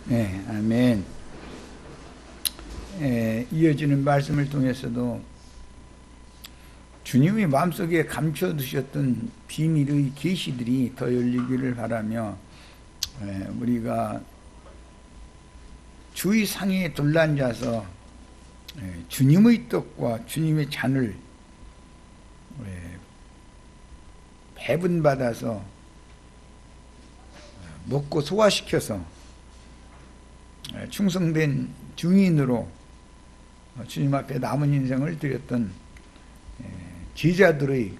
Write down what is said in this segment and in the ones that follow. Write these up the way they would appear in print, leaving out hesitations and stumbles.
네, 아멘. 이어지는 말씀을 통해서도 주님이 마음속에 감춰두셨던 비밀의 계시들이 더 열리기를 바라며, 우리가 주의 상에 둘러앉아서 주님의 떡과 주님의 잔을 배분받아서 먹고 소화시켜서 충성된 증인으로 주님 앞에 남은 인생을 드렸던 제자들의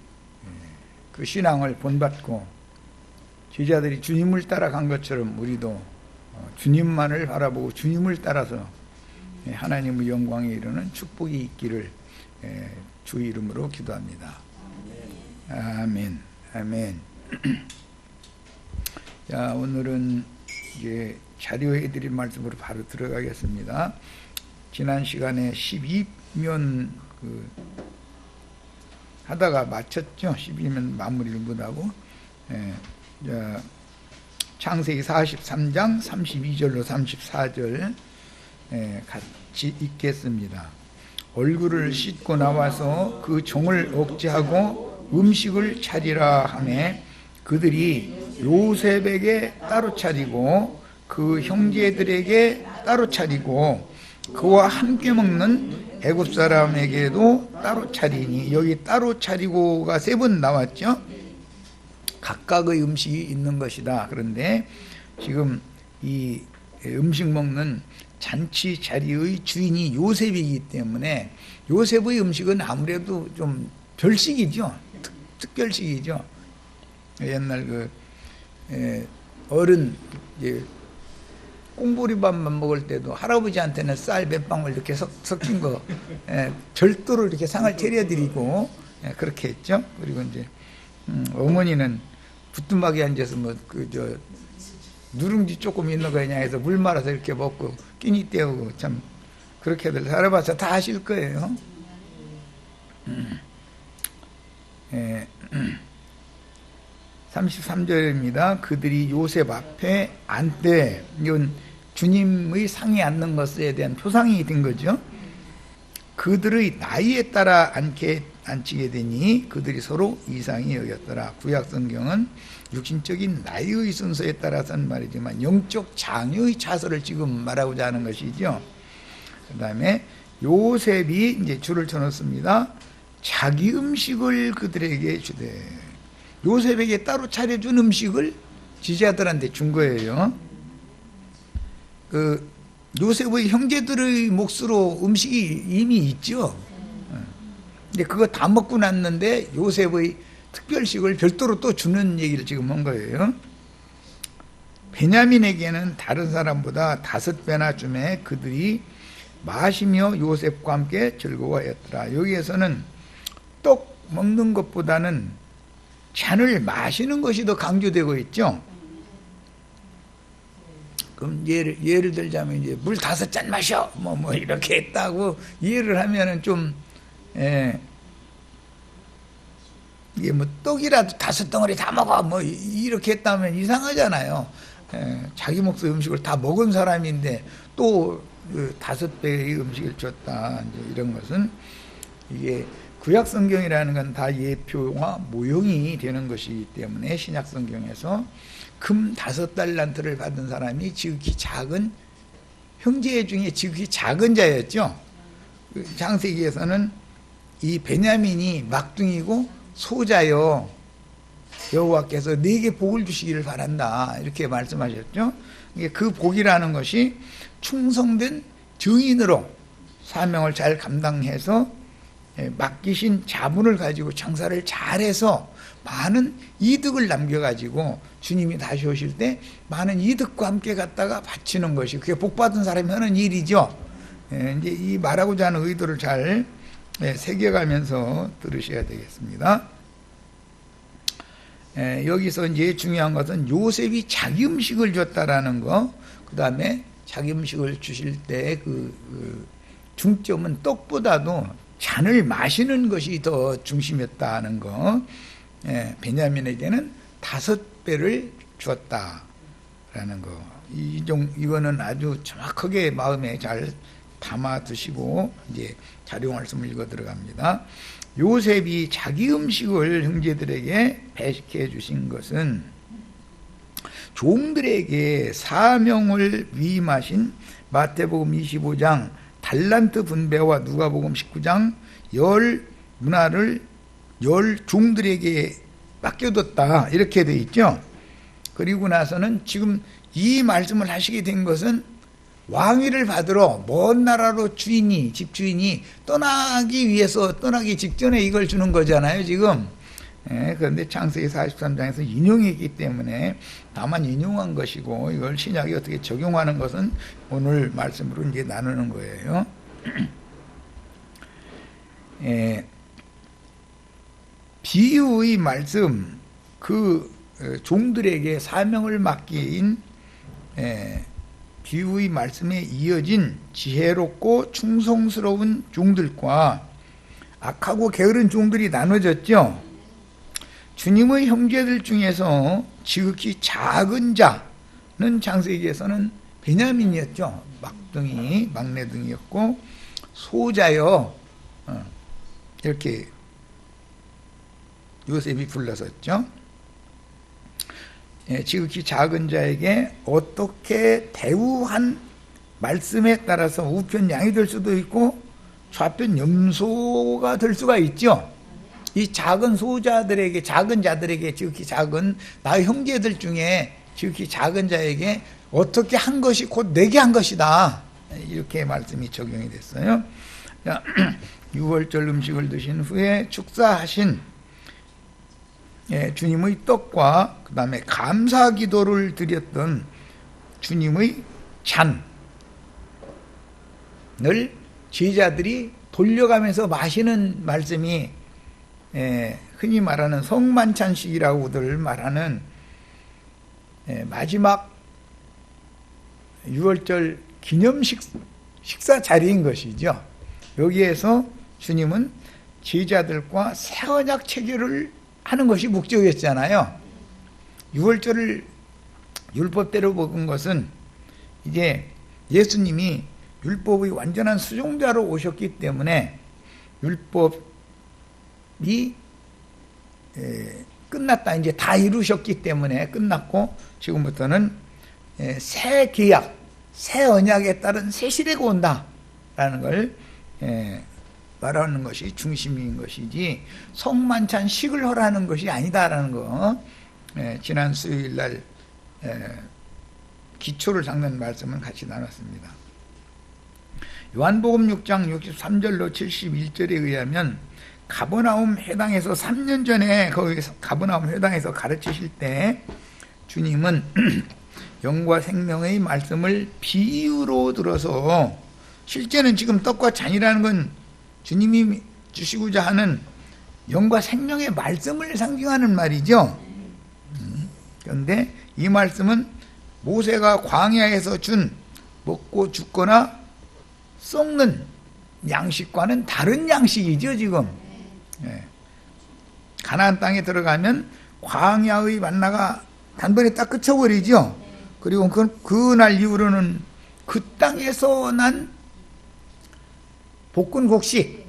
그 신앙을 본받고 제자들이 주님을 따라간 것처럼 우리도 주님만을 바라보고 주님을 따라서 하나님의 영광에 이르는 축복이 있기를 주 이름으로 기도합니다. 아멘. 아멘. 자, 오늘은 이제 자료해드린 말씀으로 바로 들어가겠습니다. 지난 시간에 12면 하다가 마쳤죠. 12면 마무리를 못하고, 창세기 43장 32절로 34절 같이 읽겠습니다. 얼굴을 씻고 나와서 그 종을 억제하고 음식을 차리라 하매 그들이 요셉에게 따로 차리고 그 형제들에게 따로 차리고 그와 함께 먹는 애굽 사람에게도 따로 차리니, 여기 따로 차리고가 3번 나왔죠. 각각의 음식이 있는 것이다. 그런데 지금 이 음식 먹는 잔치 자리의 주인이 요셉이기 때문에 요셉의 음식은 아무래도 좀 별식이죠. 특별식이죠. 옛날 어른 이제 꽁보리밥만 먹을 때도 할아버지한테는 쌀 몇 방울 이렇게 섞인 거 절도로 이렇게 상을 차려드리고 그렇게 했죠. 그리고 이제 어머니는 부뚜막에 앉아서 누룽지 조금 있는 거 그냥 해서 물 말아서 이렇게 먹고 끼니 때우고, 참 그렇게들 살아봐서 다 하실 거예요. 33절입니다. 그들이 요셉 앞에 앉되, 이건 주님의 상에 앉는 것에 대한 표상이 된 거죠. 그들의 나이에 따라 앉히게 되니 그들이 서로 이상히 여겼더라. 구약 성경은 육신적인 나이의 순서에 따라서는 말이지만 영적 장유의 차서를 지금 말하고자 하는 것이죠. 그 다음에 요셉이 이제 줄을 쳐놓습니다. 자기 음식을 그들에게 주되, 요셉에게 따로 차려준 음식을 지자들한테 준 거예요. 요셉의 형제들의 몫으로 음식이 이미 있죠. 근데 그거 다 먹고 났는데 요셉의 특별식을 별도로 또 주는 얘기를 지금 한 거예요. 베냐민에게는 다른 사람보다 5배나 주매 그들이 마시며 요셉과 함께 즐거워했더라. 여기에서는 떡 먹는 것보다는 잔을 마시는 것이 더 강조되고 있죠. 그럼 예를 들자면 이제 물 5잔 마셔 뭐 이렇게 했다고 이해를 하면은 좀 이게 뭐 떡이라도 5덩어리 다 먹어 뭐 이렇게 했다면 이상하잖아요. 자기 몫의 음식을 다 먹은 사람인데 또 5배의 음식을 줬다. 이제 이런 것은 이게 구약 성경이라는 건 다 예표와 모형이 되는 것이기 때문에 신약 성경에서 금 5달란트를 받은 사람이 지극히 작은 형제 중에 지극히 작은 자였죠. 창세기에서는 이 베냐민이 막둥이고 소자여 여호와께서 네게 복을 주시기를 바란다 이렇게 말씀하셨죠. 그 복이라는 것이 충성된 증인으로 사명을 잘 감당해서 맡기신 자문을 가지고 장사를 잘해서 많은 이득을 남겨가지고 주님이 다시 오실 때 많은 이득과 함께 갖다가 바치는 것이 그게 복받은 사람이 하는 일이죠. 이제 이 말하고자 하는 의도를 잘 새겨가면서 들으셔야 되겠습니다. 여기서 이제 중요한 것은 요셉이 자기 음식을 줬다라는 거, 그 다음에 자기 음식을 주실 때 중점은 떡보다도 잔을 마시는 것이 더 중심이었다는 거. 베냐민에게는 5배를 주었다라는 거. 이거는 아주 정확하게 마음에 잘 담아 두시고 이제 자료 말씀을 읽어 들어갑니다. 요셉이 자기 음식을 형제들에게 배식해 주신 것은 종들에게 사명을 위임하신 마태복음 25장 달란트 분배와 누가복음 19장 열 문화를 열 종들에게 맡겨뒀다 이렇게 돼 있죠. 그리고 나서는 지금 이 말씀을 하시게 된 것은 왕위를 받으러 먼 나라로 집주인이 떠나기 위해서 떠나기 직전에 이걸 주는 거잖아요 지금. 그런데 창세기 43장에서 인용했기 때문에 다만 인용한 것이고 이걸 신약에 어떻게 적용하는 것은 오늘 말씀으로 이제 나누는 거예요. 비유의 말씀, 그 종들에게 사명을 맡긴 비유의 말씀에 이어진 지혜롭고 충성스러운 종들과 악하고 게으른 종들이 나눠졌죠. 주님의 형제들 중에서 지극히 작은 자는 창세기에서는 베냐민이었죠. 막내둥이였고 소자여 이렇게 요셉이 불렀었죠. 지극히 작은 자에게 어떻게 대우한 말씀에 따라서 우편 양이 될 수도 있고 좌편 염소가 될 수가 있죠. 이 작은 소자들에게, 작은 자들에게, 지극히 작은 나의 형제들 중에 지극히 작은 자에게 어떻게 한 것이 곧 내게 한 것이다. 이렇게 말씀이 적용이 됐어요. 유월절 음식을 드신 후에 축사하신 주님의 떡과 그 다음에 감사 기도를 드렸던 주님의 잔을 제자들이 돌려가면서 마시는 말씀이 흔히 말하는 성만찬식이라고들 말하는 마지막 유월절 기념식 식사 자리인 것이죠. 여기에서 주님은 제자들과 새 언약 체결을 하는 것이 목적이었잖아요. 유월절을 율법대로 먹은 것은 이제 예수님이 율법의 완전한 수종자로 오셨기 때문에 율법이 끝났다. 이제 다 이루셨기 때문에 끝났고 지금부터는 새 계약, 새 언약에 따른 새 시대가 온다라는 걸 말하는 것이 중심인 것이지 성만찬식을 허라는 것이 아니다라는 거. 지난 수요일 날 기초를 닦는 말씀을 같이 나눴습니다. 요한복음 6장 63절로 71절에 의하면 가버나움 회당에서 3년 전에 거기 가버나움 회당에서 가르치실 때 주님은 영과 생명의 말씀을 비유로 들어서 실제는 지금 떡과 잔이라는 건 주님이 주시고자 하는 영과 생명의 말씀을 상징하는 말이죠. 그런데 이 말씀은 모세가 광야에서 준 먹고 죽거나 썩는 양식과는 다른 양식이죠. 지금 가나안 땅에 들어가면 광야의 만나가 단번에 딱 그쳐버리죠. 그리고 그날 이후로는 그 땅에서 난 볶은 곡식,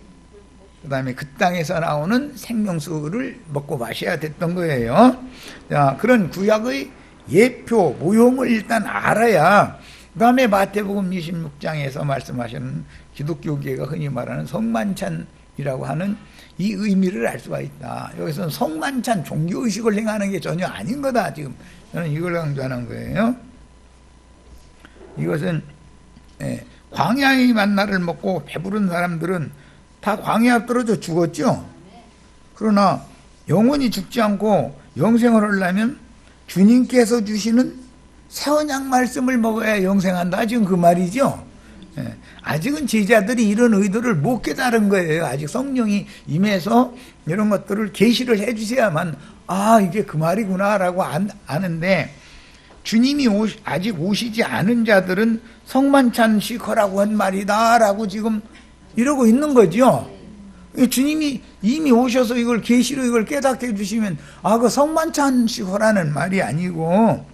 그 다음에 그 땅에서 나오는 생명수를 먹고 마셔야 됐던 거예요. 자, 그런 구약의 예표, 모형을 일단 알아야 그 다음에 마태복음 26장에서 말씀하시는 기독교계가 흔히 말하는 성만찬이라고 하는 이 의미를 알 수가 있다. 여기서는 성만찬, 종교의식을 행하는 게 전혀 아닌 거다. 지금 저는 이걸 강조하는 거예요. 이것은 광야의 만나를 먹고 배부른 사람들은 다 광야에 떨어져 죽었죠. 그러나 영원히 죽지 않고 영생을 하려면 주님께서 주시는 새 언약 말씀을 먹어야 영생한다. 지금 그 말이죠. 아직은 제자들이 이런 의도를 못 깨달은 거예요. 아직 성령이 임해서 이런 것들을 계시를 해주셔야만 이게 그 말이구나라고 아는데 주님이 아직 오시지 않은 자들은 성만찬식 하라고 한 말이다라고 지금 이러고 있는 거죠. 주님이 이미 오셔서 이걸 계시로 이걸 깨닫게 해주시면 그 성만찬식 하라는 말이 아니고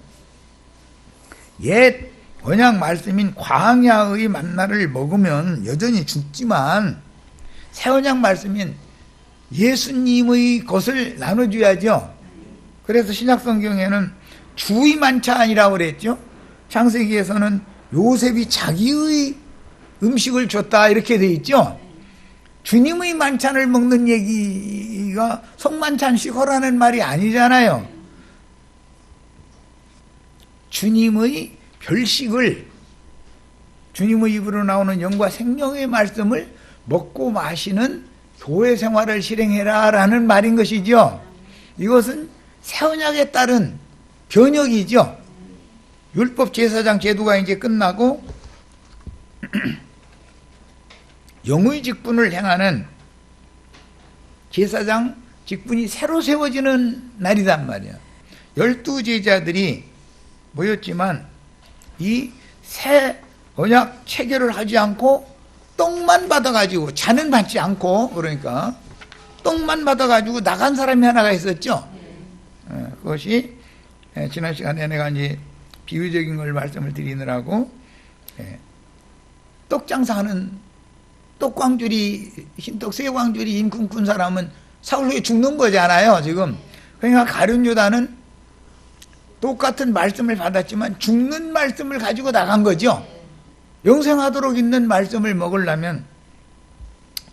옛 언약 말씀인 광야의 만나를 먹으면 여전히 죽지만 새 언약 말씀인 예수님의 것을 나눠줘야죠. 그래서 신약성경에는 주의 만찬이라고 그랬죠. 창세기에서는 요셉이 자기의 음식을 줬다 이렇게 돼 있죠. 주님의 만찬을 먹는 얘기가 성만찬식 허라는 말이 아니잖아요. 주님의 별식을, 주님의 입으로 나오는 영과 생명의 말씀을 먹고 마시는 교회 생활을 실행해라 라는 말인 것이죠. 이것은 새 언약에 따른 변혁이죠. 율법 제사장 제도가 이제 끝나고 영의 직분을 행하는 제사장 직분이 새로 세워지는 날이란 말이에요. 12제자들이 모였지만 이 새 언약 체결을 하지 않고 떡만 받아가지고, 잔은 받지 않고, 그러니까 떡만 받아가지고 나간 사람이 하나가 있었죠. 그것이 지난 시간에 내가 이제 비유적인 걸 말씀을 드리느라고 떡 장사하는 떡광줄이, 흰떡 새광줄이 임금꾼 사람은 사흘 후에 죽는 거잖아요 지금. 그러니까 가룟 유다는 똑같은 말씀을 받았지만 죽는 말씀을 가지고 나간 거죠. 영생하도록 있는 말씀을 먹으려면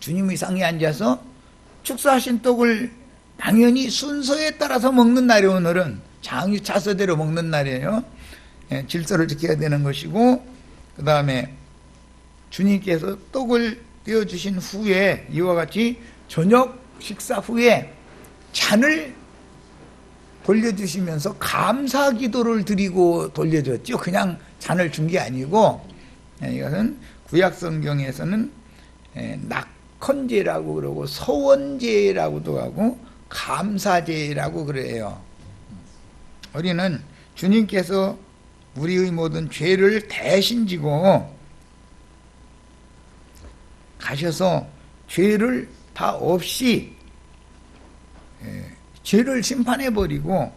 주님의 상에 앉아서 축사하신 떡을 당연히 순서에 따라서 먹는 날이 오늘은 장유 차서대로 먹는 날이에요. 질서를 지켜야 되는 것이고, 그 다음에 주님께서 떡을 떼어주신 후에 이와 같이 저녁 식사 후에 잔을 돌려주시면서 감사 기도를 드리고 돌려줬죠. 그냥 잔을 준 게 아니고, 이것은 구약 성경에서는 낙헌제라고 그러고 서원제라고도 하고 감사제라고 그래요. 우리는 주님께서 우리의 모든 죄를 대신 지고 가셔서 죄를 다 없이 죄를 심판해버리고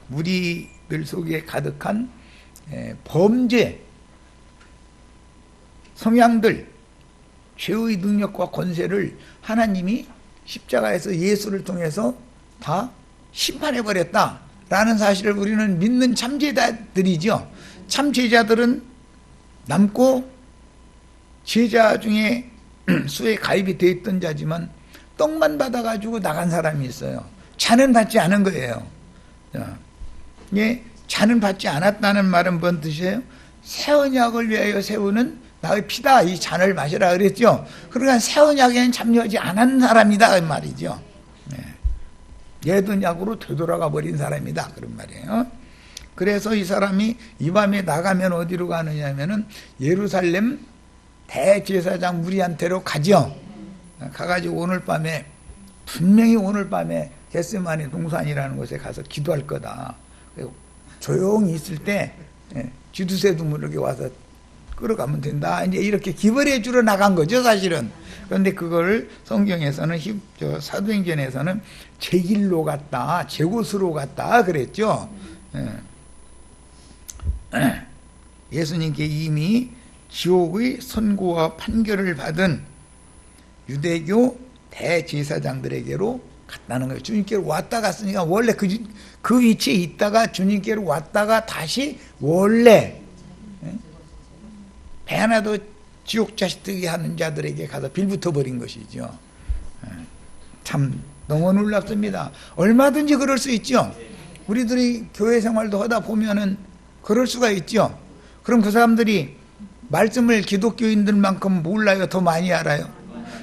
우리들 속에 가득한 범죄 성향들, 죄의 능력과 권세를 하나님이 십자가에서 예수를 통해서 다 심판해버렸다라는 사실을 우리는 믿는 참제자들이죠. 참제자들은 남고 제자 중에 수에 가입이 되어 있던 자지만 떡만 받아가지고 나간 사람이 있어요. 잔은 받지 않은 거예요. 잔은 받지 않았다는 말은 뭔 뜻이에요? 새 언약을 위하여 세우는 나의 피다, 이 잔을 마시라 그랬죠. 그러니까 새 언약에는 참여하지 않은 사람이다 이 말이죠. 옛 언약으로 되돌아가 버린 사람이다 그런 말이에요. 그래서 이 사람이 이 밤에 나가면 어디로 가느냐면은 예루살렘 대제사장 무리한테로 가죠. 가가지고 오늘 밤에, 분명히 오늘 밤에 겟세마네 동산이라는 곳에 가서 기도할 거다. 조용히 있을 때 쥐두새 두물에게 와서 끌어가면 된다. 이제 이렇게 기벌해 주러 나간 거죠, 사실은. 그런데 그걸 성경에서는, 사도행전에서는 제 길로 갔다, 제 곳으로 갔다 그랬죠. 예수님께 이미 지옥의 선고와 판결을 받은 유대교 대제사장들에게로 갔다는 거예요. 주님께로 왔다 갔으니까 원래 그 위치에 있다가 주님께로 왔다가 다시 원래 배 하나도 지옥 자식들이 하는 자들에게 가서 빌붙어 버린 것이죠. 참 너무 놀랍습니다. 얼마든지 그럴 수 있죠. 우리들이 교회 생활도 하다 보면은 그럴 수가 있죠. 그럼 그 사람들이 말씀을 기독교인들만큼 몰라요? 더 많이 알아요?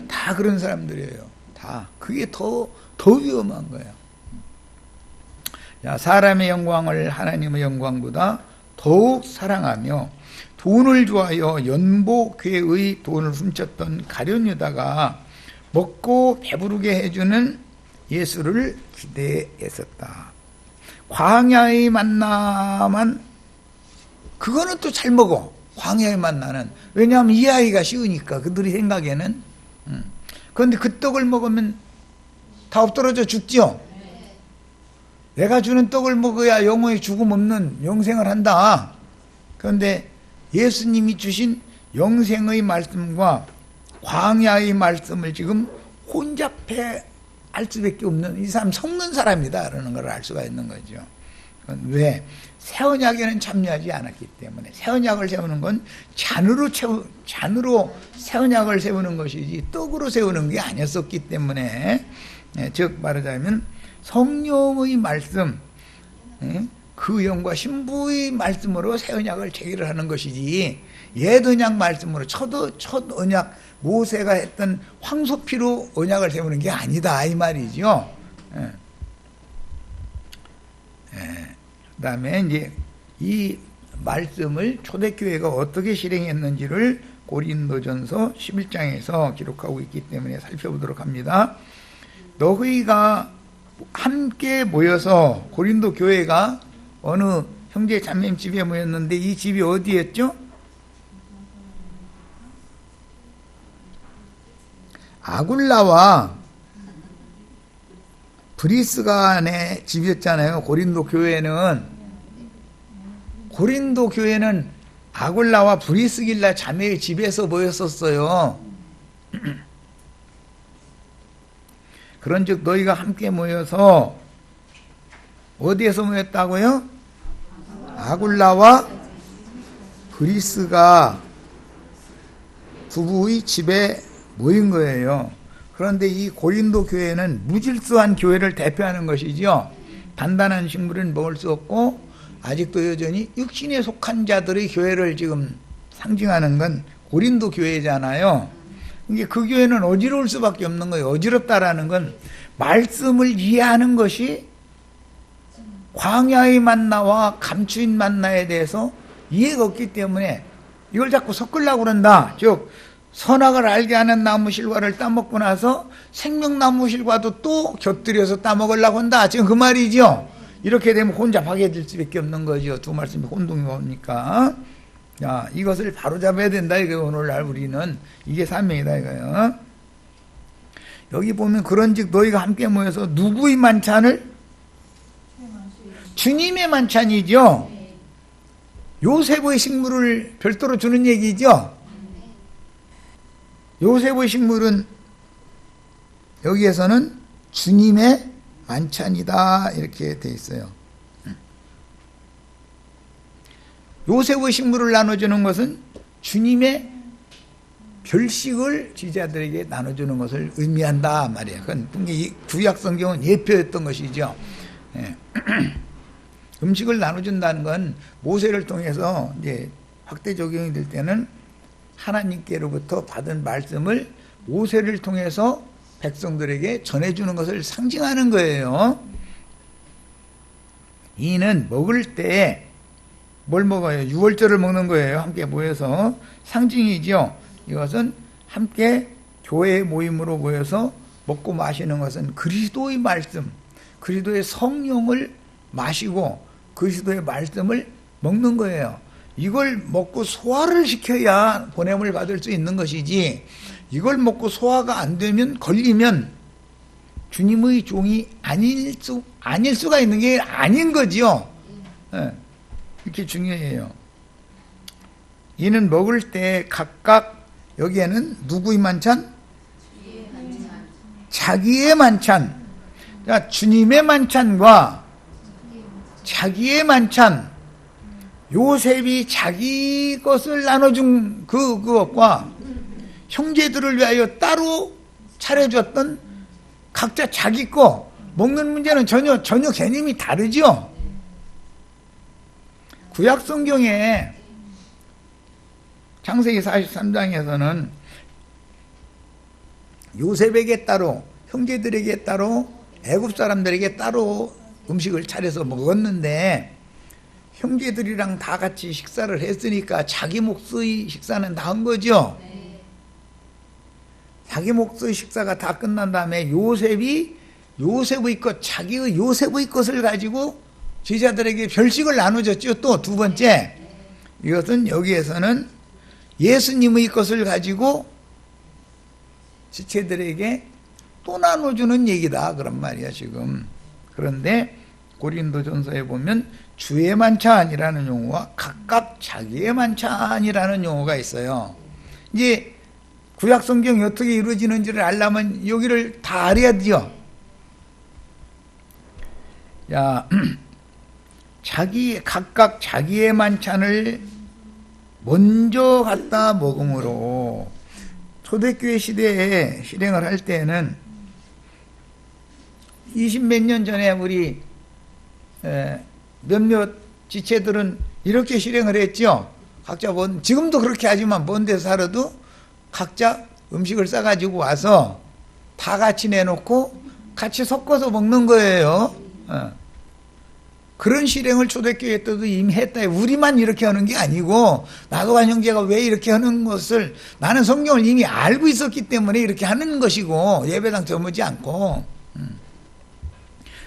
다 그런 사람들이에요. 다. 그게 더 위험한 거예요. 사람의 영광을 하나님의 영광보다 더욱 사랑하며 돈을 좋아하여 연복회의 돈을 훔쳤던 가룟 유다가 먹고 배부르게 해주는 예수를 기대했었다. 광야의 만나만, 그거는 또 잘 먹어. 광야의 만나는. 왜냐하면 이해하기가 쉬우니까 그들이 생각에는. 그런데 그 떡을 먹으면 다 엎드러져 죽죠. 내가 주는 떡을 먹어야 영원히 죽음 없는 영생을 한다. 그런데 예수님이 주신 영생의 말씀과 광야의 말씀을 지금 혼잡해 알 수밖에 없는, 이 사람 속는 사람이다 라는 걸 알 수가 있는 거죠. 왜? 새 언약에는 참여하지 않았기 때문에. 새 언약을 세우는 건 잔으로 새 언약을 세우는 것이지 떡으로 세우는 게 아니었었기 때문에, 즉 말하자면 성령의 말씀, 그 영과 신부의 말씀으로 새 언약을 체결을 하는 것이지, 옛 언약 말씀으로 첫 언약 모세가 했던 황소피로 언약을 세우는 게 아니다 이 말이죠. 그다음에 이제 이 말씀을 초대교회가 어떻게 실행했는지를 고린도전서 11장에서 기록하고 있기 때문에 살펴보도록 합니다. 너희가 함께 모여서, 고린도 교회가 어느 형제 자매님 집에 모였는데 이 집이 어디였죠? 아굴라와 브리스간의 집이었잖아요. 고린도 교회는 아굴라와 브리스길라 자매의 집에서 모였었어요. 그런즉 너희가 함께 모여서 어디에서 모였다고요? 아굴라와 브리스가 부부의 집에 모인 거예요. 그런데 이 고린도 교회는 무질서한 교회를 대표하는 것이죠. 단단한 식물은 먹을 수 없고 아직도 여전히 육신에 속한 자들의 교회를 지금 상징하는 건 고린도 교회잖아요. 이게 그 교회는 어지러울 수밖에 없는 거예요. 어지럽다라는 건 말씀을 이해하는 것이 광야의 만나와 감추인 만나에 대해서 이해가 없기 때문에 이걸 자꾸 섞으려고 그런다. 즉 선악을 알게 하는 나무 실과를 따먹고 나서 생명나무 실과도 또 곁들여서 따먹으려고 한다. 지금 그 말이죠. 이렇게 되면 혼잡하게 될 수밖에 없는 거죠. 두 말씀이 혼동이 오니까. 자, 이것을 바로잡아야 된다. 이거 오늘날 우리는 이게 사명이다 이거요. 여기 보면 그런즉 너희가 함께 모여서 누구의 만찬을? 주님의 만찬이죠. 요셉의 식물을 별도로 주는 얘기죠. 요셉의 식물은 여기에서는 주님의 만찬이다 이렇게 돼 있어요. 요셉의 식물을 나눠주는 것은 주님의 별식을 제자들에게 나눠주는 것을 의미한다 말이에요. 그건 구약 성경은 예표였던 것이죠. 음식을 나눠준다는 건 모세를 통해서 이제 확대 적용이 될 때는 하나님께로부터 받은 말씀을 모세를 통해서 백성들에게 전해주는 것을 상징하는 거예요. 이는 먹을 때 뭘 먹어요? 유월절을 먹는 거예요. 함께 모여서. 상징이죠. 이것은 함께 교회 모임으로 모여서 먹고 마시는 것은 그리스도의 말씀, 그리스도의 성령을 마시고 그리스도의 말씀을 먹는 거예요. 이걸 먹고 소화를 시켜야 보냄을 받을 수 있는 것이지, 이걸 먹고 소화가 안 되면, 걸리면 주님의 종이 아닐 수가 있는 게 아닌 거지요. 이렇게 중요해요. 이는 먹을 때 각각, 여기에는 누구의 만찬? 자기의 만찬. 그러니까 주님의 만찬과 자기의 만찬, 요셉이 자기 것을 나눠준 그것과 형제들을 위하여 따로 차려줬던 각자 자기 거 먹는 문제는 전혀 개념이 다르죠. 구약 성경에 창세기 43장에서는 요셉에게 따로, 형제들에게 따로, 애굽 사람들에게 따로 음식을 차려서 먹었는데, 형제들이랑 다 같이 식사를 했으니까 자기 몫의 식사는 다 한 거죠. 자기 몫의 식사가 다 끝난 다음에 요셉의 것, 자기의 요셉의 것을 가지고 제자들에게 별식을 나눠줬죠. 또 두 번째, 이것은 여기에서는 예수님의 것을 가지고 지체들에게 또 나눠주는 얘기다 그런 말이야 지금. 그런데 고린도전서에 보면 주의 만찬이라는 용어와 각각 자기의 만찬이라는 용어가 있어요. 이제 구약 성경이 어떻게 이루어지는지를 알려면 여기를 다 알아야 돼요. 야, 각각 자기의 만찬을 먼저 갖다 먹음으로, 초대교회 시대에 실행을 할 때는 20몇 년 전에 우리 몇몇 지체들은 이렇게 실행을 했죠. 각자 지금도 그렇게 하지만 먼 데서 살아도 각자 음식을 싸가지고 와서 다 같이 내놓고 같이 섞어서 먹는 거예요. 그런 실행을 초대교회 때도 이미 했다. 우리만 이렇게 하는 게 아니고 나도관 형제가 왜 이렇게 하는 것을 나는 성경을 이미 알고 있었기 때문에 이렇게 하는 것이고 예배당 저무지 않고.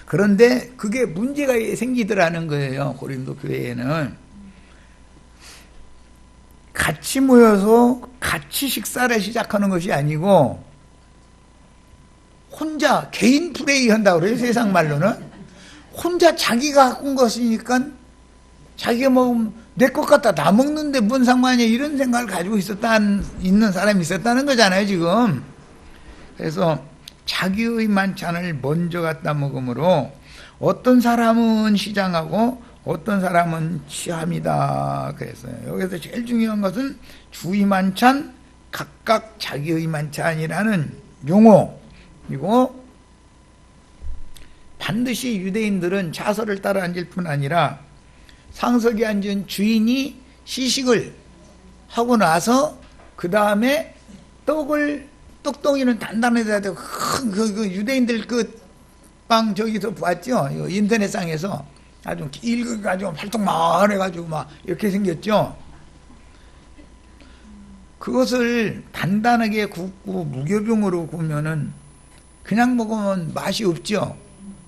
그런데 그게 문제가 생기더라는 거예요. 고린도 교회에는 같이 모여서 같이 식사를 시작하는 것이 아니고 혼자 개인 플레이 한다고 그래요. 세상 말로는 혼자 자기가 갖고 온 것이니까 자기가 먹으면 내 것 같다, 다 먹는데 뭔 상관이야, 이런 생각을 가지고 있는 사람이 있었다는 거잖아요 지금. 그래서 자기의 만찬을 먼저 갖다 먹으므로 어떤 사람은 시장하고 어떤 사람은 취합니다 그랬어요. 여기서 제일 중요한 것은 주의 만찬, 각각 자기의 만찬이라는 용어. 그리고 반드시 유대인들은 차서를 따라 앉을 뿐 아니라 상석에 앉은 주인이 시식을 하고 나서 그 다음에 떡덩이는 단단해야 되고 그 유대인들 그 빵 저기서 봤죠? 인터넷상에서 아주 길가지고 팔뚝만 해가지고 막 이렇게 생겼죠? 그것을 단단하게 굽고 무교병으로 구우면은 그냥 먹으면 맛이 없죠?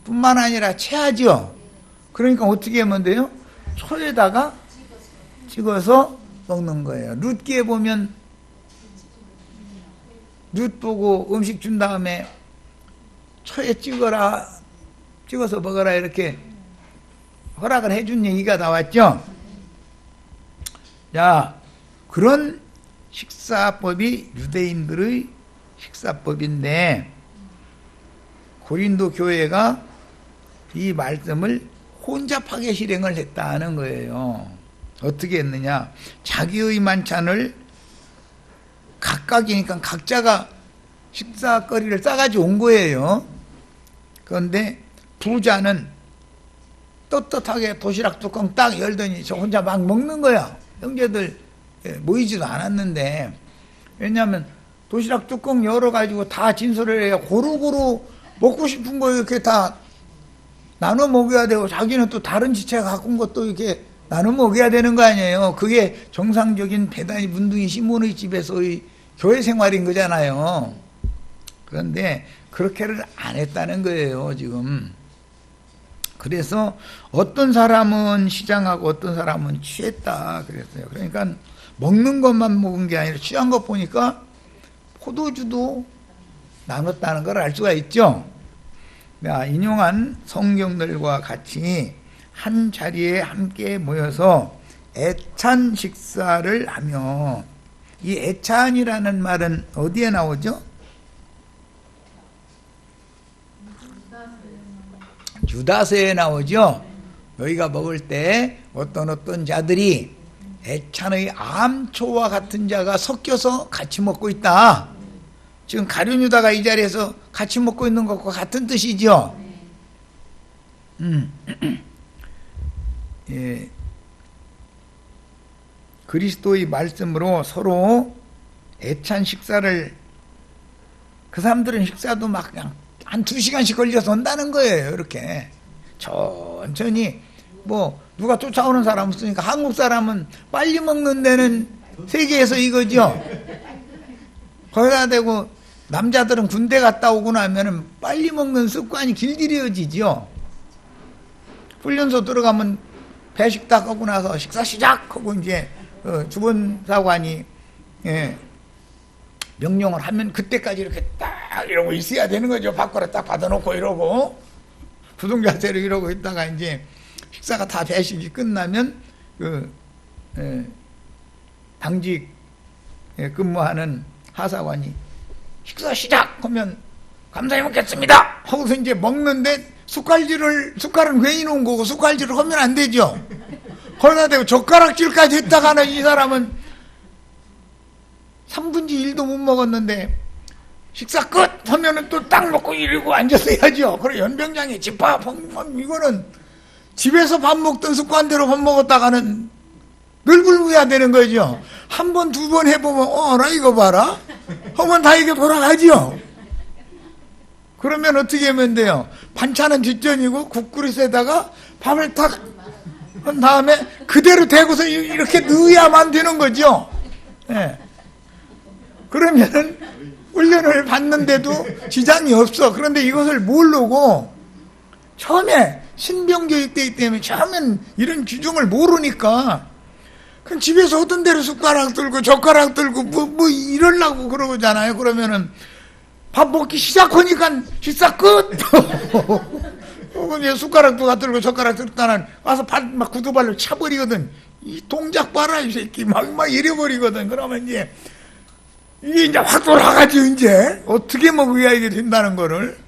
뿐만 아니라 체하죠? 그러니까 어떻게 하면 돼요? 초에다가 찍어서 먹는 거예요. 룻기에 보면 룻 보고 음식 준 다음에 초에 찍어서 먹어라 이렇게 허락을 해준 얘기가 나왔죠. 자, 그런 식사법이 유대인들의 식사법인데 고린도 교회가 이 말씀을 혼잡하게 실행을 했다는 거예요. 어떻게 했느냐? 자기의 만찬을 각각이니까 각자가 식사거리를 싸가지고 온 거예요. 그런데 부자는 떳떳하게 도시락 뚜껑 딱 열더니 저 혼자 막 먹는 거야. 형제들 모이지도 않았는데. 왜냐하면 도시락 뚜껑 열어가지고 다 진솔을 해야 고루고루 먹고 싶은 거 이렇게 다 나눠 먹어야 되고, 자기는 또 다른 지체가 갖고 온 것도 이렇게 나눠 먹어야 되는 거 아니에요. 그게 정상적인 배단이 문둥이 시몬의 집에서의 교회 생활인 거잖아요. 그런데 그렇게를 안 했다는 거예요 지금. 그래서 어떤 사람은 시장하고 어떤 사람은 취했다 그랬어요. 그러니까 먹는 것만 먹은 게 아니라 취한 것 보니까 포도주도 나눴다는 걸 알 수가 있죠. 인용한 성경들과 같이 한 자리에 함께 모여서 애찬 식사를 하며, 이 애찬이라는 말은 어디에 나오죠? 유다서에 나오죠. 너희가 먹을 때 어떤 자들이 애찬의 암초와 같은 자가 섞여서 같이 먹고 있다. 지금 가룟 유다가 이 자리에서 같이 먹고 있는 것과 같은 뜻이죠. 예. 그리스도의 말씀으로 서로 애찬 식사를, 그 사람들은 식사도 막 그냥 한 2시간씩 걸려서 온다는 거예요. 이렇게 천천히. 뭐 누가 쫓아오는 사람 없으니까 한국 사람은 빨리 먹는 데는 세계에서 이거죠. 거기다 대고 남자들은 군대 갔다 오고 나면은 빨리 먹는 습관이 길들여지죠. 훈련소 들어가면 배식 딱 하고 나서 식사 시작하고 이제 주본사관이 명령을 하면 그때까지 이렇게 딱 이러고 있어야 되는 거죠. 밖으로 딱 받아놓고 이러고 부동자세로 이러고 있다가 이제 식사가 다 배식이 끝나면 당직에 근무하는 하사관이 식사 시작하면 감사히 먹겠습니다 하고서 이제 먹는데 숟갈은 괜히 놓은 거고 숟갈질을 하면 안 되죠. 그러다 대고 젓가락질까지 했다가는 이 사람은 3분의 1도 못 먹었는데 식사 끝 하면은 또 딱 먹고 이러고 앉아서 해야죠. 그래 연병장에 집밥 이거는 집에서 밥 먹던 습관대로 밥 먹었다가는 늘 굶어야 되는 거죠. 한 번, 두 번 해보면 나 이거 봐라 하면 다 이게 돌아가죠. 그러면 어떻게 하면 돼요? 반찬은 뒷전이고 국그릇에다가 밥을 탁 한 다음에 그대로 대고서 이렇게 넣어야만 되는 거죠. 예. 그러면은 훈련을 받는데도 지장이 없어. 그런데 이것을 모르고 처음에 신병교육되기 때문에 처음엔 이런 규정을 모르니까 그냥 집에서 어떤 대로 숟가락 들고 젓가락 들고 뭐 이러려고 그러잖아요. 그러면은 밥 먹기 시작하니까 식사 끝! 이제 숟가락도 다 들고 젓가락 들다는 와서 막 구두발로 차버리거든. 이 동작 봐라 이 새끼 막 이래버리거든. 그러면 이제 이게 이제 확 돌아가죠. 이제 어떻게 먹어야 이게 된다는 거를.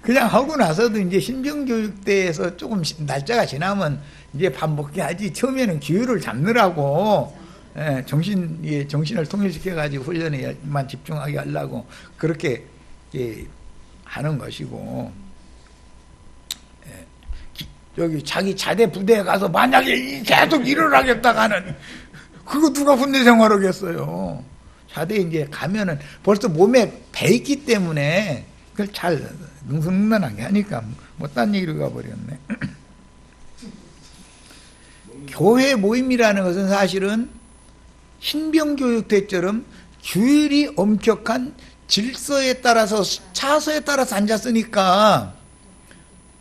그냥 하고 나서도 이제 신병교육대에서 조금 날짜가 지나면 이제 밥 먹게 하지. 처음에는 기회를 잡느라고 정신을 통일시켜가지고 훈련에만 집중하게 하려고 그렇게 하는 것이고, 여기 자기 자대 부대에 가서 만약에 계속 일을 하겠다가는 그거 누가 군대 생활하겠어요. 자대에 이제 가면은 벌써 몸에 배있기 때문에 그걸 잘 능수능란하게 하니까 뭐 딴 얘기로 가버렸네. 교회 모임이라는 것은 사실은 신병교육대처럼 규율이 엄격한 질서에 따라서 차서에 따라서 앉았으니까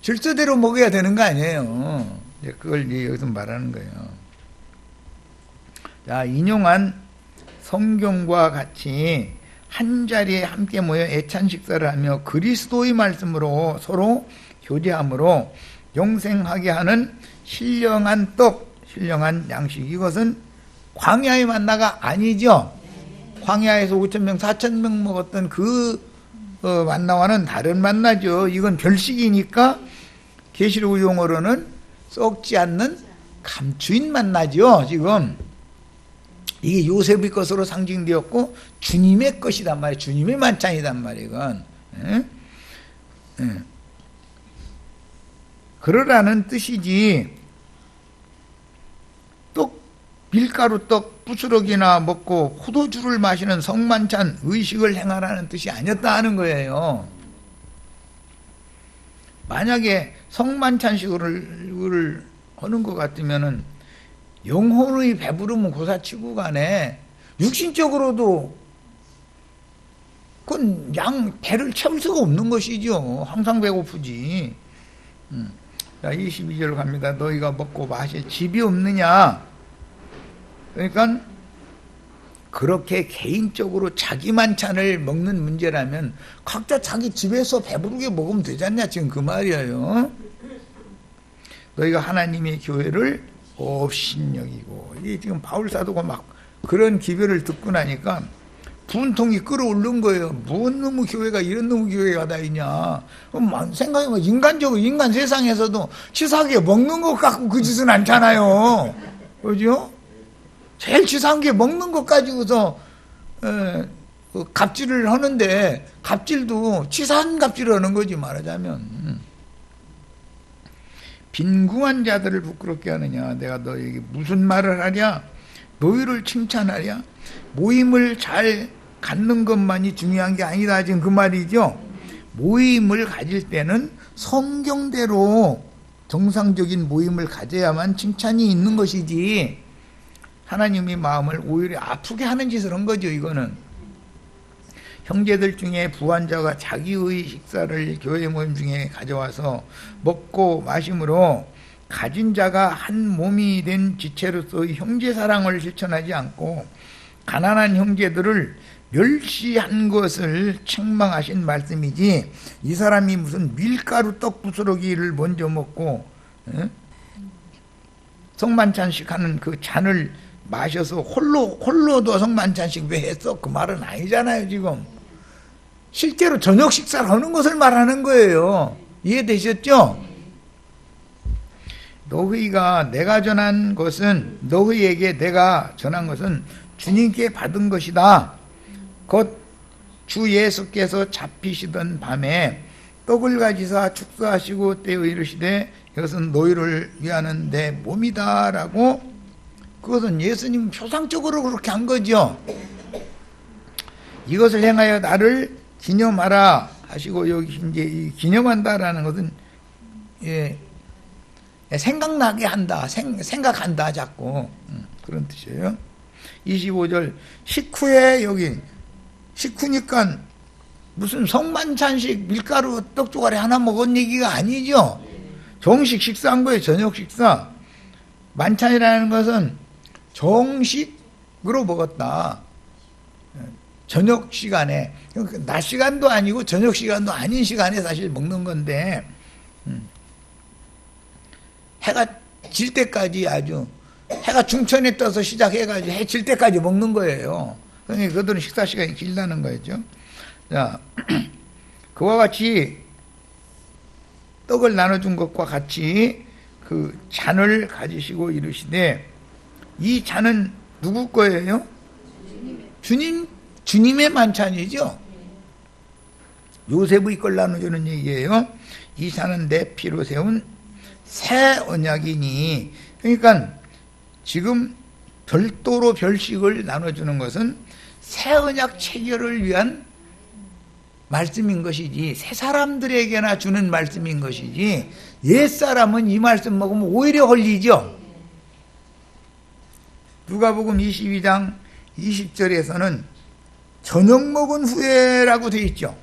질서대로 먹어야 되는 거 아니에요. 그걸 여기서 말하는 거예요. 자, 인용한 성경과 같이 한 자리에 함께 모여 애찬 식사를 하며 그리스도의 말씀으로 서로 교제함으로 영생하게 하는 신령한 떡, 신령한 양식. 이것은 광야의 만나가 아니죠. 광야에서 5,000명, 4,000명 먹었던 그 만나와는 다른 만나죠. 이건 별식이니까 계시록 용어로는 썩지 않는 감추인 만나죠. 지금 이게 요셉의 것으로 상징되었고 주님의 것이단 말이에요. 주님의 만찬이단 말이에요. 이건. 그러라는 뜻이지 밀가루 떡 부스러기나 먹고 포도주를 마시는 성만찬 의식을 행하라는 뜻이 아니었다 하는 거예요. 만약에 성만찬식을 하는 것 같으면은 영혼의 배부름은 고사치고 간에 육신적으로도 그건 배를 채울 수가 없는 것이죠. 항상 배고프지. 자, 22절 갑니다. 너희가 먹고 마실 집이 없느냐? 그러니까 그렇게 개인적으로 자기 만찬을 먹는 문제라면 각자 자기 집에서 배부르게 먹으면 되지 않냐, 지금 그 말이에요. 너희가 하나님의 교회를 업신여기고, 이게 지금 바울사도가 막 그런 기별을 듣고 나니까 분통이 끌어오른 거예요. 뭔 놈의 교회가 이런 놈의 교회가 다 있냐. 생각해보면 인간적으로 인간 세상에서도 치사하게 먹는 것 갖고 그 짓은 않잖아요. 그죠? 제일 치사한 게 먹는 것 가지고서 갑질을 하는데, 갑질도 치사한 갑질을 하는 거지 말하자면. 빈궁한 자들을 부끄럽게 하느냐? 내가 너에게 무슨 말을 하랴? 너희를 칭찬하랴? 모임을 잘 갖는 것만이 중요한 게 아니다, 지금 그 말이죠. 모임을 가질 때는 성경대로 정상적인 모임을 가져야만 칭찬이 있는 것이지, 하나님의 마음을 오히려 아프게 하는 짓을 한 거죠. 이거는 형제들 중에 부한 자가 자기의 식사를 교회 모임 중에 가져와서 먹고 마심으로 가진 자가 한 몸이 된 지체로서의 형제 사랑을 실천하지 않고 가난한 형제들을 멸시한 것을 책망하신 말씀이지, 이 사람이 무슨 밀가루 떡부스러기를 먼저 먹고 성만찬식 하는 그 잔을 마셔서 홀로도 성만찬식 왜 했어? 그 말은 아니잖아요. 지금 실제로 저녁 식사를 하는 것을 말하는 거예요. 이해되셨죠? 너희가 내가 전한 것은, 너희에게 내가 전한 것은 주님께 받은 것이다. 곧 주 예수께서 잡히시던 밤에 떡을 가지사 축사하시고 떼어 이르시되 이것은 너희를 위하는 내 몸이다 라고, 그것은 예수님 표상적으로 그렇게 한 거죠. 이것을 행하여 나를 기념하라 하시고, 여기 이제 이 기념한다라는 것은 생각나게 한다, 생각한다 자꾸, 그런 뜻이에요. 25절 식후에, 여기 식후니까 무슨 성만찬식 밀가루 떡조가리 하나 먹은 얘기가 아니죠. 정식 식사한 거예요. 저녁 식사. 만찬이라는 것은 정식으로 먹었다. 저녁 시간에, 낮 시간도 아니고 저녁 시간도 아닌 시간에 사실 먹는 건데, 해가 질 때까지, 아주 해가 중천에 떠서 시작해가지고 해 질 때까지 먹는 거예요. 그러니까 그들은 식사 시간이 길다는 거죠. 자, 그와 같이 떡을 나눠준 것과 같이 그 잔을 가지시고 이르시되, 이 잔은 누구 거예요? 주님의 만찬이죠. 요셉의 걸 나눠주는 얘기예요. 이 잔은 내 피로 세운 새 언약이니. 그러니까 지금 별도로 별식을 나눠주는 것은 새 언약 체결을 위한 말씀인 것이지, 새 사람들에게나 주는 말씀인 것이지, 옛 사람은 이 말씀 먹으면 오히려 헐리죠. 누가복음 22장 20절에서는 저녁 먹은 후에라고 되어 있죠.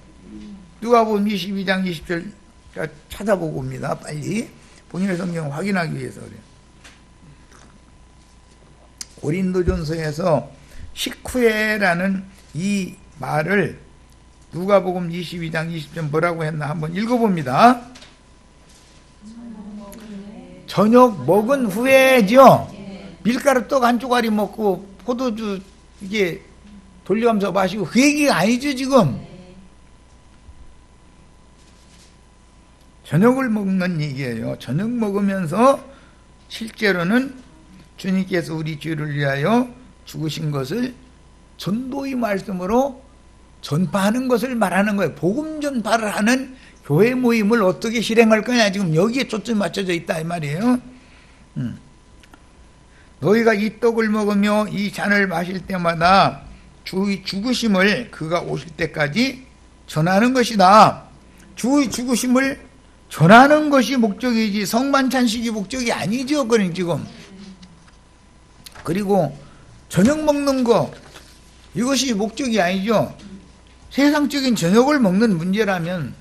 누가복음 22장 20절 찾아보고 옵니다. 빨리 본인의 성경 확인하기 위해서 그래요. 고린도전서에서 식후에라는 이 말을 누가복음 22장 20절 뭐라고 했나 한번 읽어봅니다. 저녁 먹은 후에죠. 밀가루 떡 한 쪼가리 먹고 포도주 이게 돌려가면서 마시고, 그 얘기가 아니죠. 지금 저녁을 먹는 얘기예요. 저녁 먹으면서 실제로는 주님께서 우리 죄를 위하여 죽으신 것을 전도의 말씀으로 전파하는 것을 말하는 거예요. 복음 전파를 하는 교회 모임을 어떻게 실행할 거냐, 지금 여기에 초점이 맞춰져 있다 이 말이에요. 너희가 이 떡을 먹으며 이 잔을 마실 때마다 주의 죽으심을 그가 오실 때까지 전하는 것이다. 주의 죽으심을 전하는 것이 목적이지 성만찬식이 목적이 아니죠. 그러니 지금. 그리고 저녁 먹는 거, 이것이 목적이 아니죠. 세상적인 저녁을 먹는 문제라면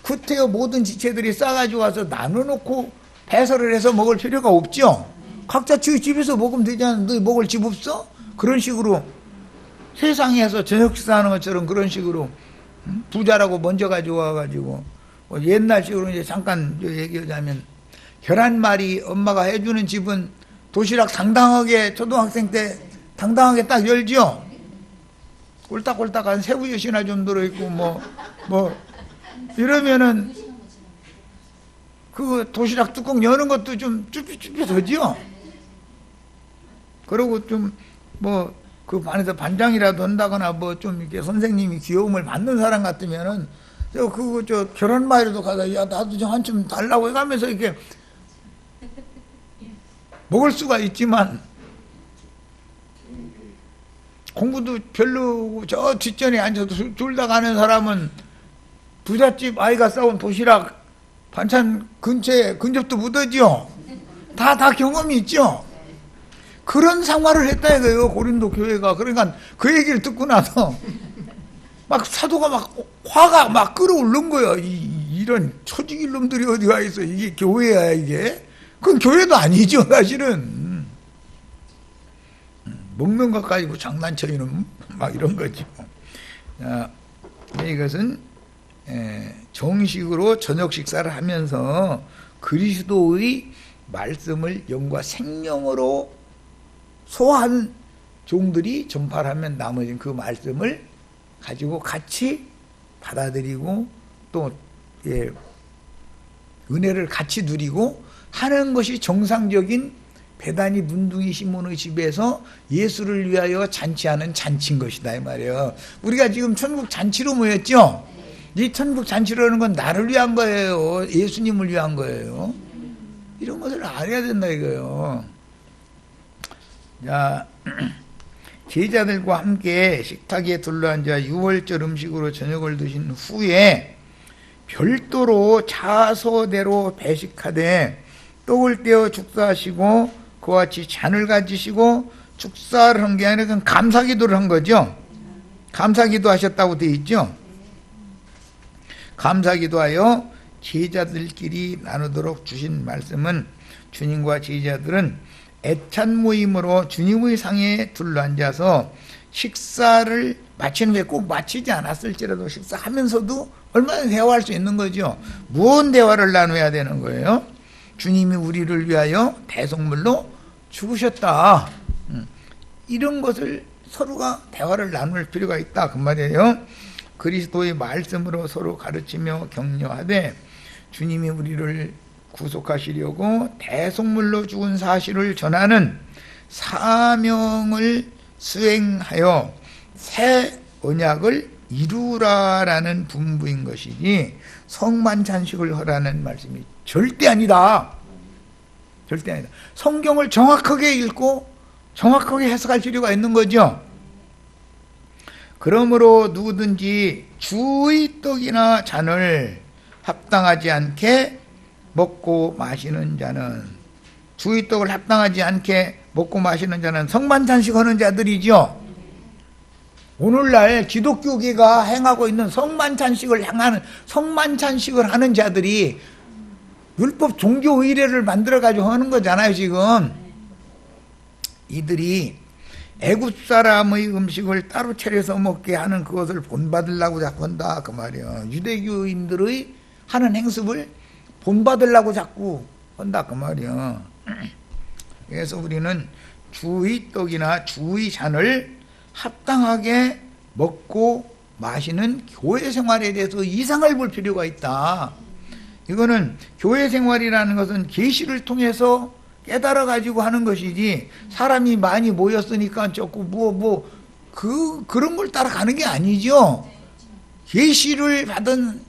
구태여 모든 지체들이 싸가지고 와서 나눠놓고 배설을 해서 먹을 필요가 없죠. 각자 저희 집에서 먹으면 되잖아. 너 먹을 집 없어? 그런 식으로 세상에서 저녁 식사하는 것처럼 그런 식으로 부자라고 먼저 가져와가지고 옛날 식으로 이제 잠깐 얘기하자면, 계란말이 엄마가 해주는 집은 도시락 당당하게 초등학생 때 당당하게 딱 열죠. 꼴딱꼴딱한 새우젓이나 좀 들어있고 뭐 이러면은 그 도시락 뚜껑 여는 것도 좀 쭈삣쭈삣하죠. 그리고 좀 그 반에서 반장이라도 한다거나 뭐 좀 이렇게 선생님이 귀여움을 받는 사람 같으면은 저 계란말이도 가서 야 나도 좀 한쯤 달라고 해가면서 이렇게 먹을 수가 있지만, 공부도 별로 저 뒷전에 앉아서 졸다 가는 사람은 부잣집 아이가 싸운 도시락 반찬 근처에 근접도 못하죠. 다 경험이 있죠. 그런 생활을 했다 이거예요, 고린도 교회가. 그러니까 그 얘기를 듣고 나서 막 사도가 막 화가 막 끌어오른 거예요. 이런 초지길 놈들이 어디 와 있어. 이게 교회야 이게? 그건 교회도 아니죠 사실은. 먹는 것 가지고 장난쳐이는 막 이런 거죠. 자, 이것은 정식으로 저녁 식사를 하면서 그리스도의 말씀을 영과 생명으로 소한 종들이 전파를 하면 나머지는 그 말씀을 가지고 같이 받아들이고 또 은혜를 같이 누리고 하는 것이 정상적인 베다니 문둥이 시몬의 집에서 예수를 위하여 잔치하는 잔치인 것이다 이 말이에요. 우리가 지금 천국 잔치로 모였죠. 이 천국 잔치라는 건 나를 위한 거예요. 예수님을 위한 거예요. 이런 것을 알아야 된다 이거예요. 자, 제자들과 함께 식탁에 둘러앉아 유월절 음식으로 저녁을 드신 후에 별도로 차소대로 배식하되 떡을 떼어 축사하시고 그와 같이 잔을 가지시고 축사를 한 게 아니라 그건 감사기도를 한 거죠. 감사기도 하셨다고 되어 있죠. 감사기도하여 제자들끼리 나누도록 주신 말씀은 주님과 제자들은 애찬 모임으로 주님의 상에 둘러앉아서 식사를 마치는 게 꼭 마치지 않았을지라도 식사하면서도 얼마나 대화할 수 있는 거죠. 무언 대화를 나눠야 되는 거예요. 주님이 우리를 위하여 대속물로 죽으셨다. 이런 것을 서로가 대화를 나눌 필요가 있다 그 말이에요. 그리스도의 말씀으로 서로 가르치며 격려하되 주님이 우리를 구속하시려고 대속물로 죽은 사실을 전하는 사명을 수행하여 새 언약을 이루라라는 분부인 것이지 성만찬식을 하라는 말씀이 절대 아니다. 절대 아니다. 성경을 정확하게 읽고 정확하게 해석할 필요가 있는 거죠. 그러므로 누구든지 주의 떡이나 잔을 합당하지 않게 먹고 마시는 자는, 주의 떡을 합당하지 않게 먹고 마시는 자는 성만찬식 하는 자들이죠. 오늘날 기독교계가 행하고 있는 성만찬식을 하는 자들이 율법 종교 의례를 만들어 가지고 하는 거잖아요. 지금 이들이 애굽 사람의 음식을 따로 차려서 먹게 하는 그것을 본받으려고 자꾸 한다 그 말이에요. 유대교인들의 하는 행습을 본받으려고 자꾸 한다 그 말이에요. 그래서 우리는 주의 떡이나 주의 잔을 합당하게 먹고 마시는 교회 생활에 대해서 이상을 볼 필요가 있다. 이거는 교회 생활이라는 것은 계시를 통해서 깨달아 가지고 하는 것이지 사람이 많이 모였으니까 조금 그런 걸 따라가는 게 아니죠. 계시를 받은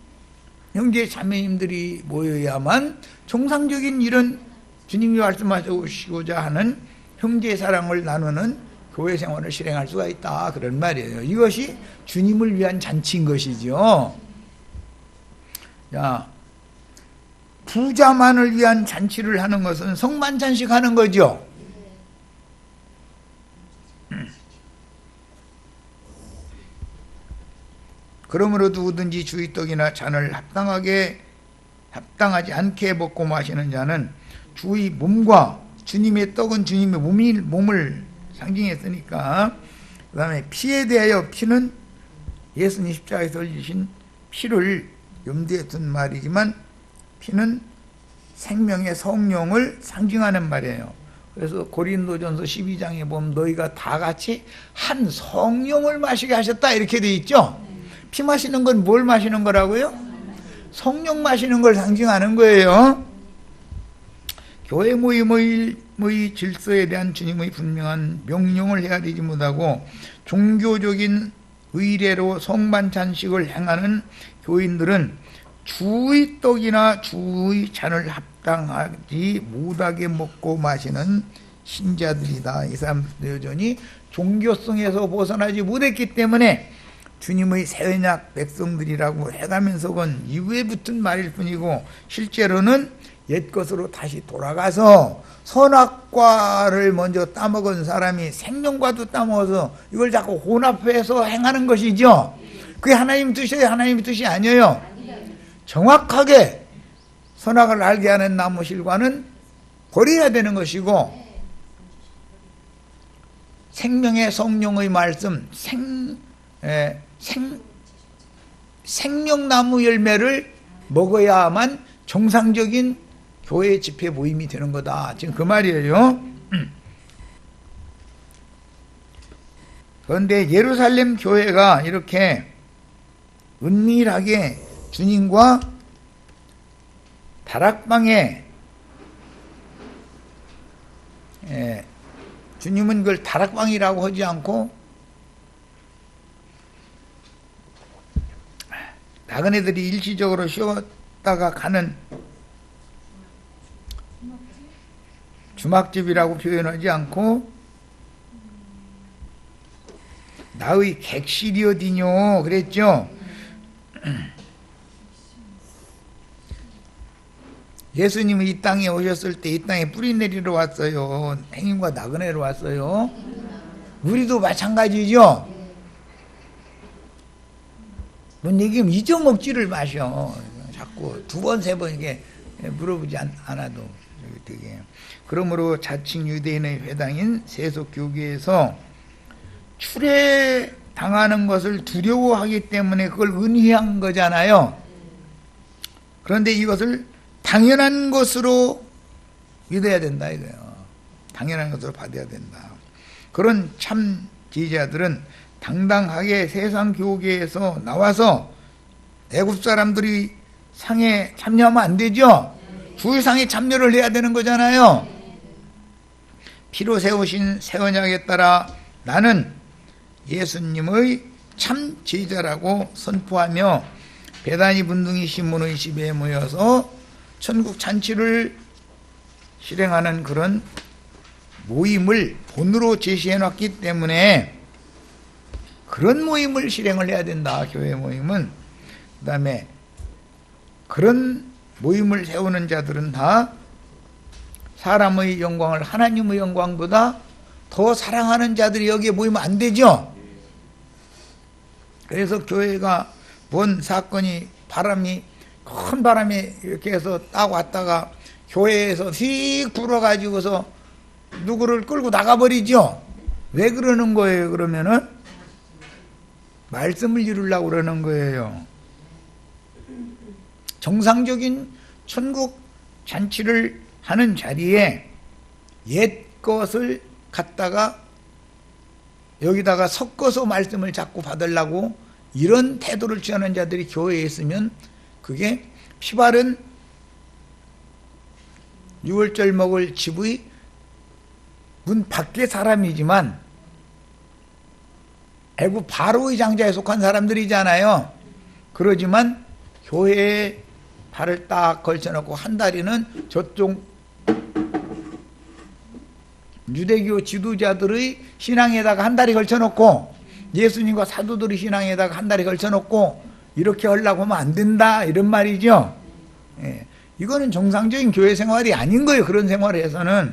형제 자매님들이 모여야만 정상적인 이런 주님이 말씀하시고자 하는 형제 사랑을 나누는 교회 생활을 실행할 수가 있다 그런 말이에요. 이것이 주님을 위한 잔치인 것이죠. 자, 부자만을 위한 잔치를 하는 것은 성만찬식 하는 거죠. 그러므로 누구든지 주의 떡이나 잔을 합당하지 않게 먹고 마시는 자는 주의 몸과, 주님의 떡은 주님의 몸을 상징했으니까, 그 다음에 피에 대하여, 피는 예수님 십자가에서 흘리신 피를 염두에 둔 말이지만 피는 생명의 성령을 상징하는 말이에요. 그래서 고린도전서 12장에 보면 너희가 다 같이 한 성령을 마시게 하셨다 이렇게 돼 있죠. 피 마시는 건 뭘 마시는 거라고요? 성령 마시는 걸 상징하는 거예요. 교회 모임의 질서에 대한 주님의 분명한 명령을 헤아리지 못하고 종교적인 의례로 성만찬식을 행하는 교인들은 주의 떡이나 주의 잔을 합당하지 못하게 먹고 마시는 신자들이다. 이 사람들 여전히 종교성에서 벗어나지 못했기 때문에 주님의 새 언약 백성들이라고 해가면서건 이후에 붙은 말일 뿐이고 실제로는 옛것으로 다시 돌아가서 선악과를 먼저 따먹은 사람이 생명과도 따먹어서 이걸 자꾸 혼합해서 행하는 것이죠. 그게 하나님 뜻이에요? 하나님의 뜻이 아니에요. 정확하게 선악을 알게 하는 나무실과는 버려야 되는 것이고 생명의 성령의 말씀, 생명나무 열매를 먹어야만 정상적인 교회 집회 모임이 되는 거다. 지금 그 말이에요. 그런데 예루살렘 교회가 이렇게 은밀하게 주님과 다락방에, 주님은 그걸 다락방이라고 하지 않고 나그네들이 일시적으로 쉬었다가 가는 주막집이라고 표현하지 않고 나의 객실이 어디뇨 그랬죠. 예수님이 이 땅에 오셨을 때 이 땅에 뿌리 내리러 왔어요. 행인과 나그네로 왔어요. 우리도 마찬가지죠. 뭔 얘기면 잊어먹지를 마셔. 자꾸 두 번, 세 번 이게 물어보지 않아도 되게. 그러므로 자칭 유대인의 회당인 세속교계에서 출애당하는 것을 두려워하기 때문에 그걸 은희한 거잖아요. 그런데 이것을 당연한 것으로 믿어야 된다 이거예요. 당연한 것으로 받아야 된다. 그런 참 지지자들은 당당하게 세상 교계에서 나와서 애굽 사람들이 상에 참여하면 안 되죠. 주일상에 참여를 해야 되는 거잖아요. 피로 세우신 새 언약에 따라 나는 예수님의 참 제자라고 선포하며 베다니 분둥이 시몬의 집에 모여서 천국 잔치를 실행하는 그런 모임을 본으로 제시해 놨기 때문에 그런 모임을 실행을 해야 된다. 교회 모임은. 그 다음에 그런 모임을 세우는 자들은 다 사람의 영광을 하나님의 영광보다 더 사랑하는 자들이 여기에 모이면 안 되죠. 그래서 교회가 뭔 사건이 큰 바람이 이렇게 해서 딱 왔다가 교회에서 휙 불어가지고서 누구를 끌고 나가버리죠. 왜 그러는 거예요? 그러면은 말씀을 이루려고 그러는 거예요. 정상적인 천국 잔치를 하는 자리에 옛 것을 갖다가 여기다가 섞어서 말씀을 자꾸 받으려고 이런 태도를 취하는 자들이 교회에 있으면 그게 피바른 6월절 먹을 집의 문 밖의 사람이지만 애굽 바로의 장자에 속한 사람들이잖아요. 그러지만 교회에 발을 딱 걸쳐놓고 한 다리는 저쪽 유대교 지도자들의 신앙에다가 한 다리 걸쳐놓고 예수님과 사도들의 신앙에다가 한 다리 걸쳐놓고 이렇게 하려고 하면 안 된다 이런 말이죠. 예, 이거는 정상적인 교회 생활이 아닌 거예요. 그런 생활을 해서는.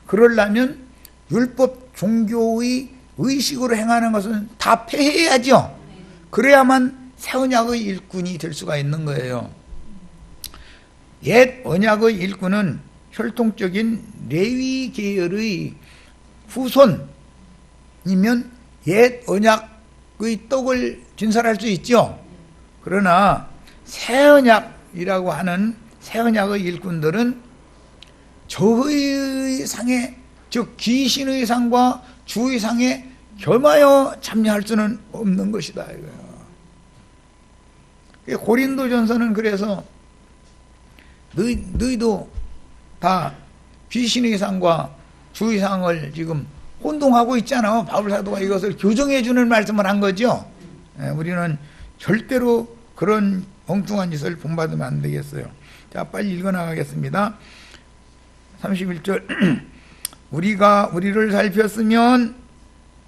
그러려면 율법 종교의 의식으로 행하는 것은 다 폐해야죠. 그래야만 새 언약의 일꾼이 될 수가 있는 거예요. 옛 언약의 일꾼은 혈통적인 레위 계열의 후손이면 옛 언약의 떡을 진설할 수 있죠. 그러나 새 언약이라고 하는 새 언약의 일꾼들은 저의 상에, 즉 귀신의 상과 주의 상에 겸하여 참여할 수는 없는 것이다 이거예요. 고린도전서는 그래서 너희도 다 귀신의 상과 주의 상을 지금 혼동하고 있잖아. 바울 사도가 이것을 교정해 주는 말씀을 한 거죠. 우리는 절대로 그런 엉뚱한 짓을 본받으면 안 되겠어요. 자, 빨리 읽어 나가겠습니다. 31절 우리가 우리를 살폈으면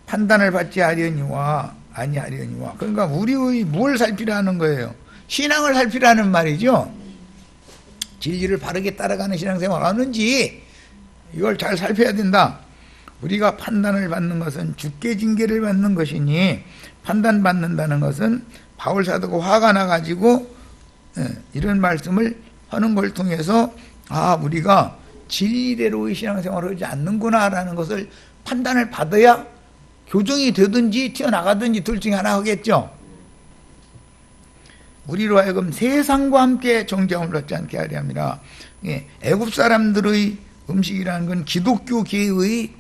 판단을 받지 아니하니와 아니하려니와. 그러니까 우리의 뭘 살피라는 거예요? 신앙을 살피라는 말이죠. 진리를 바르게 따라가는 신앙생활 하는지 이걸 잘 살펴야 된다. 우리가 판단을 받는 것은 주께 징계를 받는 것이니 판단받는다는 것은 바울 사도가 화가 나가지고 이런 말씀을 하는 걸 통해서 우리가 진리대로의 신앙생활을 하지 않는구나라는 것을 판단을 받아야 교정이 되든지 튀어나가든지 둘 중에 하나 하겠죠. 우리로 하여금 세상과 함께 정죄함을 얻지 않게 하려 함이라. 애굽 사람들의 음식이라는 건 기독교계의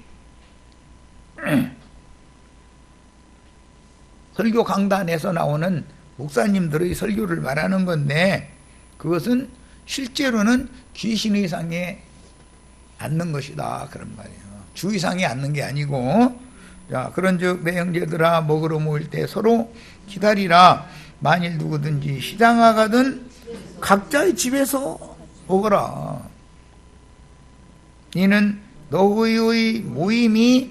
설교 강단에서 나오는 목사님들의 설교를 말하는 건데, 그것은 실제로는 귀신의 상에 앉는 것이다, 그런 말이에요. 주의상에 앉는 게 아니고. 자, 그런즉 내 형제들아, 먹으러 모일 때 서로 기다리라. 만일 누구든지 시장에 가든 각자의 집에서 먹어라. 이는 너희의 모임이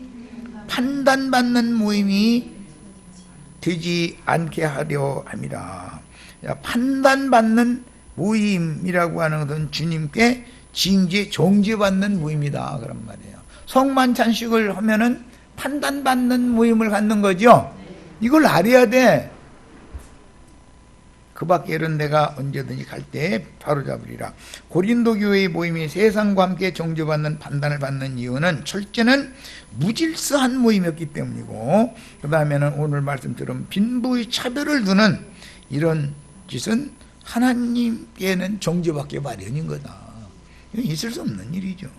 판단받는 모임이 되지 않게 하려 함이라. 판단받는 모임이라고 하는 것은 주님께 징계, 정죄받는 모임이다, 그런 말이에요. 성만찬식을 하면은 판단받는 모임을 갖는 거죠. 이걸 알아야 돼. 그 밖에는 내가 언제든지 갈 때 바로잡으리라. 고린도 교회의 모임이 세상과 함께 정죄받는 판단을 받는 이유는 첫째는 무질서한 모임이었기 때문이고, 그 다음에는 오늘 말씀처럼 빈부의 차별을 두는 이런 짓은 하나님께는 정죄받기 마련인 거다. 이건 있을 수 없는 일이죠.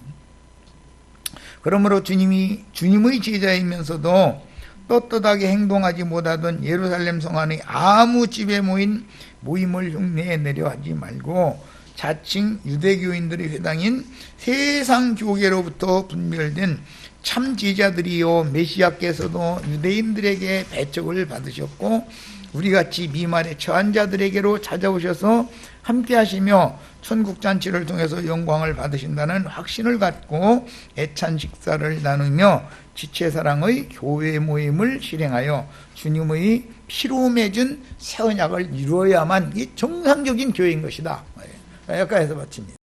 그러므로 주님의 제자이면서도 떳떳하게 행동하지 못하던 예루살렘 성 안의 아무 집에 모인 모임을 흉내내려 하지 말고 자칭 유대교인들의 회당인 세상 교계로부터 분별된 참 제자들이요 메시아께서도 유대인들에게 배척을 받으셨고 우리같이 미말에 처한 자들에게로 찾아오셔서 함께 하시며 천국잔치를 통해서 영광을 받으신다는 확신을 갖고 애찬 식사를 나누며 지체사랑의 교회 모임을 실행하여 주님의 피로 맺은 새 언약을 이루어야만 이 정상적인 교회인 것이다. 여기까지 해서 마칩니다.